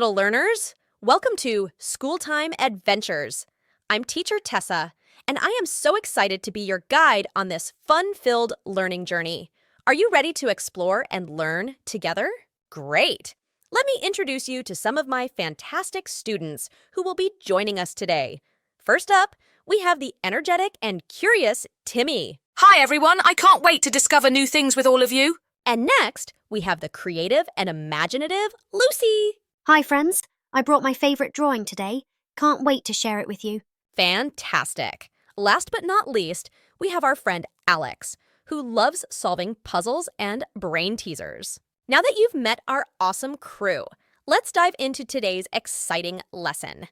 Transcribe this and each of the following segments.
little learners! Welcome to School Time Adventures. I'm teacher Tessa, and I am so excited to be your guide on this fun-filled learning journey. Are you ready to explore and learn together? Great! Let me introduce you to some of my fantastic students who will be joining us today. First up, we have the energetic and curious Timmy. Hi everyone, I can't wait to discover new things with all of you. And next, we have the creative and imaginative Lucy. Hi friends, I brought my favourite drawing today. Can't wait to share it with you. Fantastic. Last but not least, we have our friend Alex, who loves solving puzzles and brain teasers. Now that you've met our awesome crew, let's dive into today's exciting lesson.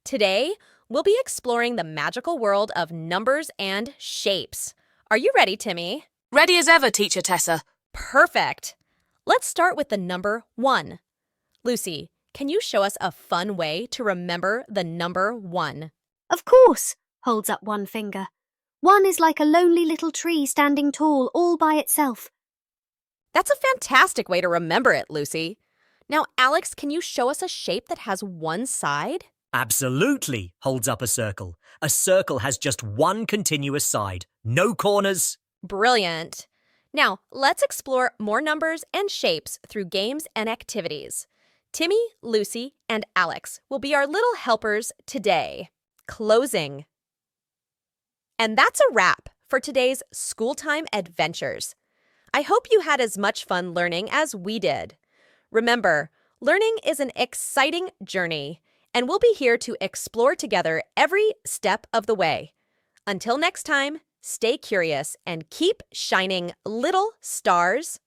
Today, we'll be exploring the magical world of numbers and shapes. Are you ready, Timmy? Ready as ever, teacher Tessa. Perfect. Let's start with the number 1. Lucy, can you show us a fun way to remember the number 1? Of course, holds up one finger. 1 is like a lonely little tree standing tall all by itself. That's a fantastic way to remember it, Lucy. Now, Alex, can you show us a shape that has one side? Absolutely, holds up a circle. A circle has just one continuous side, no corners. Brilliant. Now, let's explore more numbers and shapes through games and activities. Timmy, Lucy, and Alex will be our little helpers today. Closing. And that's a wrap for today's School Time Adventures. I hope you had as much fun learning as we did. Remember, learning is an exciting journey, and we'll be here to explore together every step of the way. Until next time, stay curious and keep shining little stars